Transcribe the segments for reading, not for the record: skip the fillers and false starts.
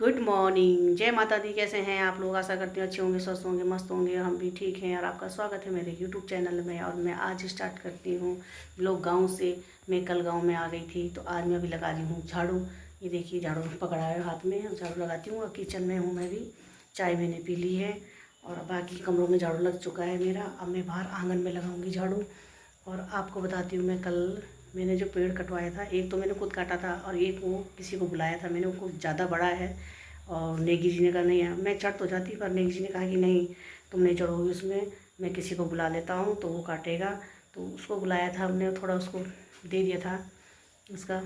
Good morning, जय माता दी। कैसे हैं आप लोग? आशा करती हूँ अच्छे होंगे, स्वस्थ होंगे, मस्त होंगे। हम भी ठीक हैं और आपका स्वागत है मेरे यूट्यूब चैनल में। और मैं आज स्टार्ट करती हूँ लोग गांव से। मैं कल गांव में आ गई थी तो आज मैं अभी लगा रही हूँ झाड़ू। ये देखिए झाड़ू पकड़ा है हाथ में, झाड़ू लगाती हूँ। और किचन में हूँ मैं भी, चाय मैंने पी ली है और बाकी कमरों में झाड़ू लग चुका है मेरा। अब मैं बाहर आंगन में लगाऊँगी झाड़ू। और आपको बताती हूँ, मैं कल मैंने जो पेड़ कटवाया था, एक तो मैंने खुद काटा था और एक वो किसी को बुलाया था मैंने, वो कुछ ज़्यादा बड़ा है। और नेगी जी ने कहा नहीं है, मैं चढ़ तो जाती पर नेगी जी ने कहा कि नहीं तुम नहीं चढ़ोगी उसमें, मैं किसी को बुला लेता हूँ तो वो काटेगा। तो उसको बुलाया था हमने, थोड़ा उसको दे दिया था, उसका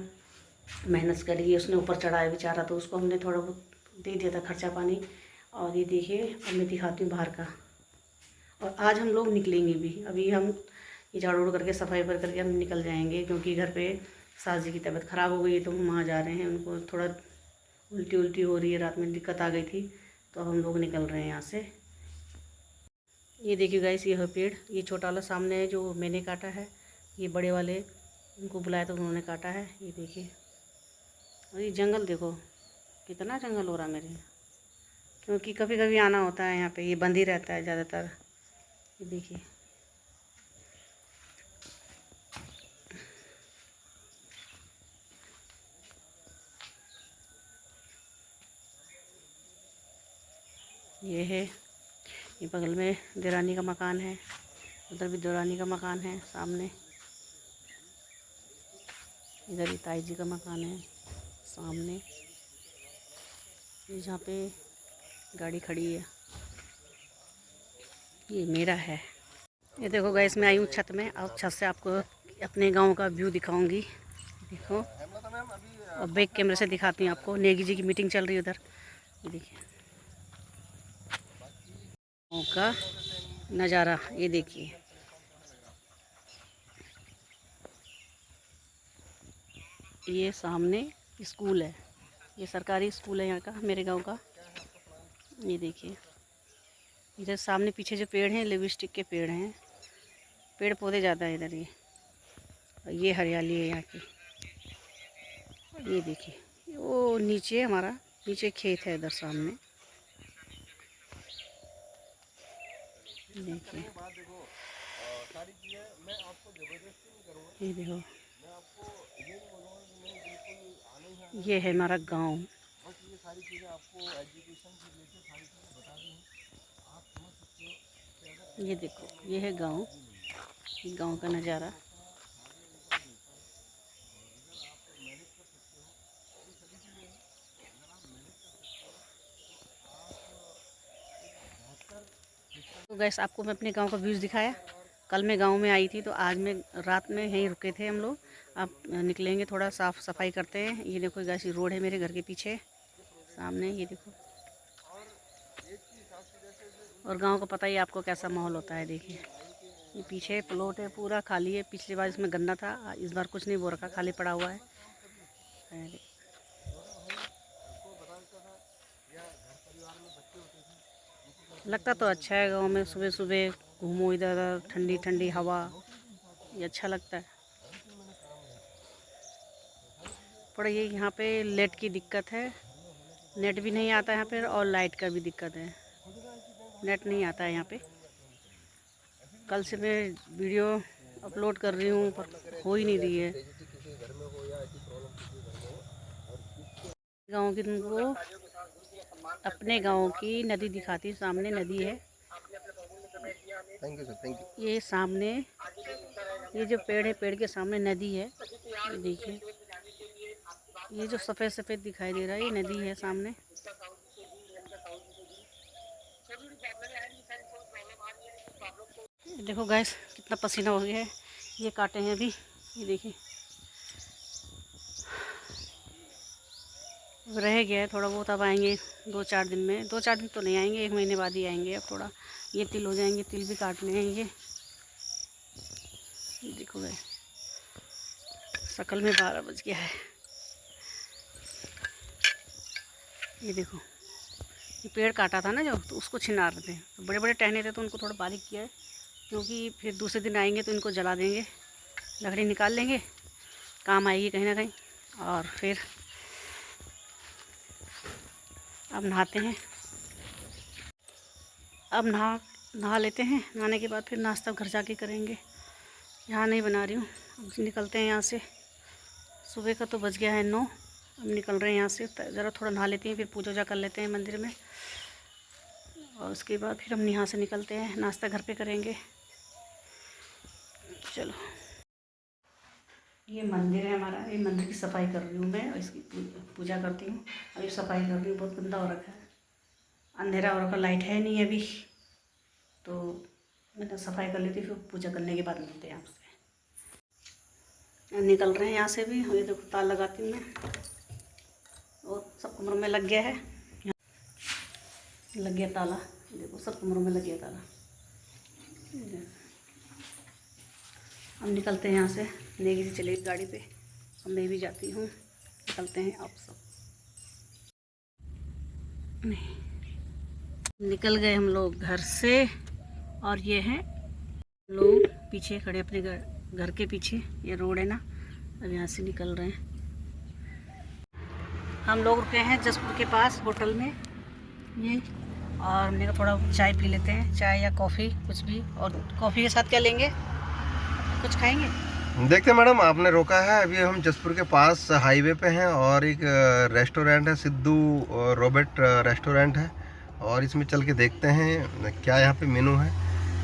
मेहनत करी, उसने ऊपर चढ़ाया बेचारा, तो उसको हमने थोड़ा बहुत दे दिया था खर्चा पानी। और ये देखिए अब मैं दिखाती हूँ बाहर का। और आज हम लोग निकलेंगे भी, अभी हम ये झाड़ू उड़ करके सफाई पर करके हम निकल जाएंगे, क्योंकि घर पे सास जी की तबीयत ख़राब हो गई है तो हम वहाँ जा रहे हैं। उनको थोड़ा उल्टी उल्टी हो रही है, रात में दिक्कत आ गई थी, तो अब हम लोग निकल रहे हैं यहाँ से। ये देखिए गाइस, ये है पेड़, ये छोटा वाला सामने है जो मैंने काटा है, ये बड़े वाले उनको बुलाया तो उन्होंने काटा है। ये देखिए, और ये जंगल देखो कितना जंगल हो रहा है मेरे यहाँ, क्योंकि कभी कभी आना होता है यहाँ पे, ये बंद ही रहता है ज़्यादातर। ये देखिए, ये है, ये बगल में देरानी का मकान है, उधर भी देरानी का मकान है सामने, इधर भी ताई जी का मकान है सामने। ये जहाँ पे गाड़ी खड़ी है ये मेरा है। ये देखो गाइस, मैं आई हूँ छत में, अब छत से आपको अपने गांव का व्यू दिखाऊंगी। देखो, और बैक कैमरे से दिखाती हूँ आपको। नेगी जी की मीटिंग चल रही है उधर, ये देखिए गाँव का नज़ारा। ये देखिए, ये सामने स्कूल है, ये सरकारी स्कूल है यहाँ का, मेरे गांव का। ये देखिए, इधर सामने पीछे जो पेड़ हैं लिपस्टिक के पेड़ हैं, पेड़ पौधे ज़्यादा है इधर। ये हरियाली है यहाँ की। ये देखिए, वो नीचे हमारा नीचे खेत है इधर सामने। देखिए, ये देखो, ये है हमारा गांव। ये देखो, ये है गांव, गांव का नज़ारा। तो गैस, आपको मैं अपने गांव का व्यूज़ दिखाया। कल मैं गांव में आई थी तो आज मैं रात में यहीं रुके थे हम लोग। अब निकलेंगे, थोड़ा साफ़ सफाई करते हैं। ये देखो गैस, ये रोड है मेरे घर के पीछे सामने, ये देखो। और गांव का पता ही आपको कैसा माहौल होता है। देखिए, ये पीछे प्लॉट है, पूरा खाली है। पिछली बार इसमें गन्ना था, इस बार कुछ नहीं बो रखा, खाली पड़ा हुआ है। लगता तो अच्छा है गांव में, सुबह सुबह घूमो इधर उधर, ठंडी ठंडी हवा, ये अच्छा लगता है। पर ये यहाँ पे नेट की दिक्कत है, नेट भी नहीं आता यहाँ पे और लाइट का भी दिक्कत है, नेट नहीं आता है यहाँ पे। कल से मैं वीडियो अपलोड कर रही हूँ पर हो ही नहीं रही है। गांव की तुमको अपने गांव की नदी दिखाती, सामने नदी है। Thank you sir, thank you. ये सामने, ये जो पेड़ है, पेड़ के सामने नदी है। ये देखिए, ये जो सफ़ेद सफ़ेद दिखाई दे रहा है ये नदी है सामने। देखो गैस, कितना पसीना हो गया है। ये काटे हैं अभी, ये देखिए रह गया है थोड़ा बहुत। अब आएंगे 2-4 दिन में, 2-4 दिन तो नहीं आएंगे, 1 महीने बाद ही आएंगे। अब थोड़ा ये तिल हो जाएंगे, तिल भी काटने हैं ये देखो गए, शकल में 12 बज गया है। ये देखो, ये पेड़ काटा था ना जो, तो उसको छिना रहे थे, तो बड़े बड़े टहने थे तो उनको थोड़ा बारीक किया है, क्योंकि फिर दूसरे दिन आएंगे तो इनको जला देंगे, लकड़ी निकाल लेंगे, काम आएगी कहीं ना कहीं। और फिर अब नहाते हैं। अब नहा लेते हैं। नहाने के बाद फिर नाश्ता घर जाके करेंगे। यहाँ नहीं बना रही हूँ। अब निकलते हैं यहाँ से। सुबह का तो बज गया है 9। अब निकल रहे हैं यहाँ से। ज़रा थोड़ा नहा लेते हैं, फिर पूजा वूजा कर लेते हैं मंदिर में, और उसके बाद फिर हम यहाँ से निकलते हैं। नाश्ता घर पे करेंगे। चलो, ये मंदिर है हमारा। ये मंदिर की सफाई कर रही हूँ मैं, और इसकी पूजा करती हूँ। अभी सफाई कर रही हूँ। बहुत गंदा हो रखा है, अंधेरा हो रखा, लाइट है नहीं अभी, तो मैं सफाई कर लेती, फिर पूजा करने के बाद मिलते हैं आपसे। निकल रहे हैं यहाँ से भी। ये देखो ताला लगाती हूँ मैं, और सब कमरों में लग गया है। लग गया ताला, देखो सब कमरों में लग गया ताला। हम निकलते हैं यहाँ से। नेगी जी चलेगी गाड़ी पे, अब मैं भी जाती हूँ। निकलते हैं आप सब। निकल गए हम लोग घर से, और ये हैं लोग पीछे खड़े अपने घर के पीछे। ये रोड है ना, अब यहाँ से निकल रहे हैं। हम लोग रुके हैं जसपुर के पास होटल में ये, और हमने कहा थोड़ा चाय पी लेते हैं, चाय या कॉफ़ी कुछ भी। और कॉफ़ी के साथ क्या लेंगे, कुछ खाएंगे? देखते हैं मैडम, आपने रोका है। अभी हम जसपुर के पास हाईवे पे हैं, और एक रेस्टोरेंट है, सिद्धू रॉबर्ट रेस्टोरेंट है, और इसमें चल के देखते हैं क्या यहाँ पे मेनू है,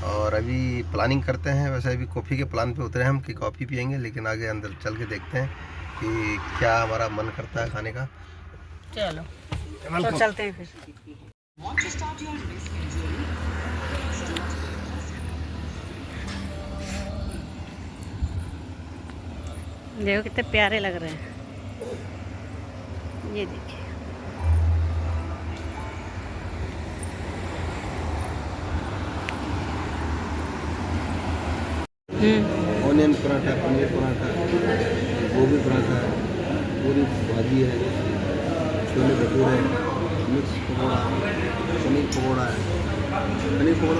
और अभी प्लानिंग करते हैं। वैसे अभी कॉफ़ी के प्लान पे उतरे हैं हम कि कॉफ़ी पियेंगे, लेकिन आगे अंदर चल के देखते हैं कि क्या हमारा मन करता है खाने का। चलो तो चलते हैं फिर। देखो कितने प्यारे लग रहे हैं, ये देखिए। ऑनियन पराठा, पनीर पराठा, गोभी पराठा, पूरी भाजी है, छोले भटूरे, मिक्स पकौड़ा, पनीर पकौड़ा है। पनीर पकौड़ा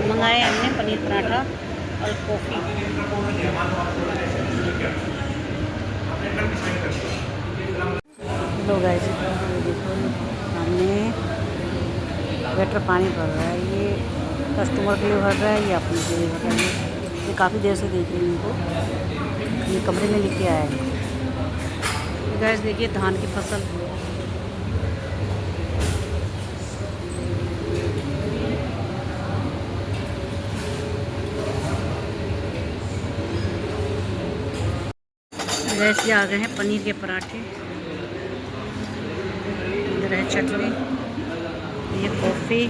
मंगाए हमने पनीर पराठा और कॉफ़ी। लो गाइस, देखो सामने वेटर पानी भर रहा है। ये कस्टमर के लिए भर रहा है, ये अपने के लिए भर रहा है। ये काफ़ी देर से देख रही हूँ इनको। ये कमरे में लेके आया है। गाइस देखिए धान की फसल। गैस ये आ गए हैं पनीर के पराठे। इधर है चटनी, ये कॉफ़ी।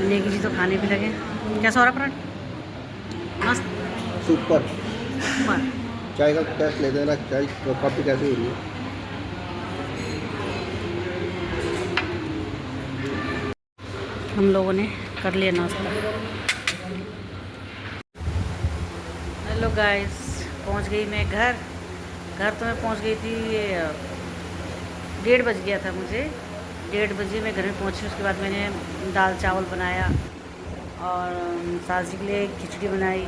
नेगी जी तो खाने भी लगे। कैसा हो रहा पराठा? मस्त, सुपर। सुपर। चाय का टेस्ट ले देना, चाय कॉफ़ी कैसी हो रही है? हम लोगों ने कर लिया नाश्ता। हेलो गाइस, पहुंच गई मैं घर तो मैं पहुंच गई थी। 1:30 बज गया था मुझे। 1:30 बजे मैं घर में पहुंची। उसके बाद मैंने दाल चावल बनाया, और साजी के लिए खिचड़ी बनाई।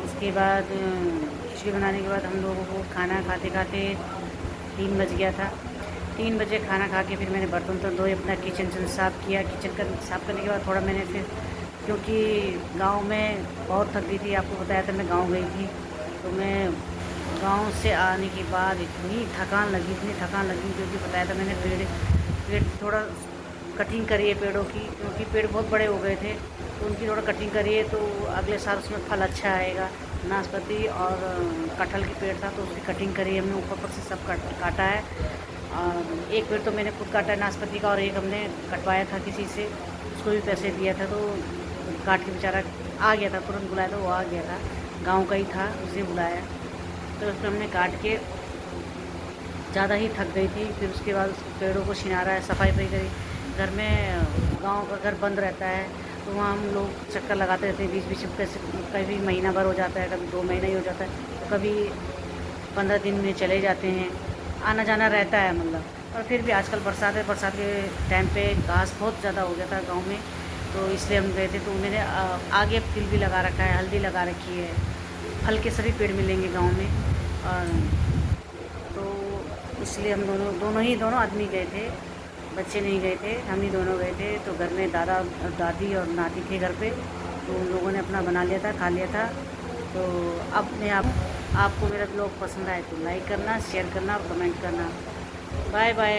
उसके बाद खिचड़ी बनाने के बाद हम लोगों को खाना खाते खाते 3 बज गया था। 3 बजे खाना खा के फिर मैंने बर्तन धोए, अपना किचन साफ़ किया। किचन साफ़ करने के बाद थोड़ा मैंने फिर, क्योंकि गांव में बहुत थक गई थी, आपको बताया था मैं गांव गई थी, तो मैं गांव से आने के बाद इतनी थकान लगी क्योंकि बताया था मैंने पेड़ थोड़ा कटिंग करी है पेड़ों की, क्योंकि पेड़ बहुत बड़े हो गए थे, तो उनकी थोड़ा कटिंग करी है, तो अगले साल उसमें फल अच्छा आएगा। नाशपाती और कटहल की पेड़ था, तो उसकी कटिंग करी है हमने, ऊपर से सब काटा है। और एक पेड़ तो मैंने खुद काटा है नाशपाती का, और एक हमने कटवाया था किसी से, उसको भी पैसे दिया था, तो काट के बेचारा आ गया था, तुरंत बुलाया था, वो आ गया था, गांव का ही था, उसे बुलाया, तो उसको हमने काट के, ज़्यादा ही थक गई थी। फिर उसके बाद उस पेड़ों को छिनारा है, सफाई करी। घर में गांव का घर बंद रहता है, तो वहाँ हम लोग चक्कर लगाते रहते हैं। बीच में कभी महीना भर हो जाता है, कभी 2 महीना ही हो जाता है, तो कभी 15 दिन में चले जाते हैं। आना जाना रहता है मतलब। और फिर भी आजकल बरसात है, बरसात के टाइम पे घास बहुत ज़्यादा हो गया था गांव में, तो इसलिए हम गए थे। तो मैंने आगे तिल भी लगा रखा है, हल्दी लगा रखी है, फल के सभी पेड़ मिलेंगे गांव में। और तो इसलिए हम दोनों आदमी गए थे, बच्चे नहीं गए थे, हम ही दोनों गए थे। तो घर में दादा और दादी और नाती थे घर पे, तो उन लोगों ने अपना बना लिया था, खा लिया था। तो अपने आपको मेरा ब्लॉग पसंद आए तो लाइक करना, शेयर करना और कमेंट करना। Bye bye.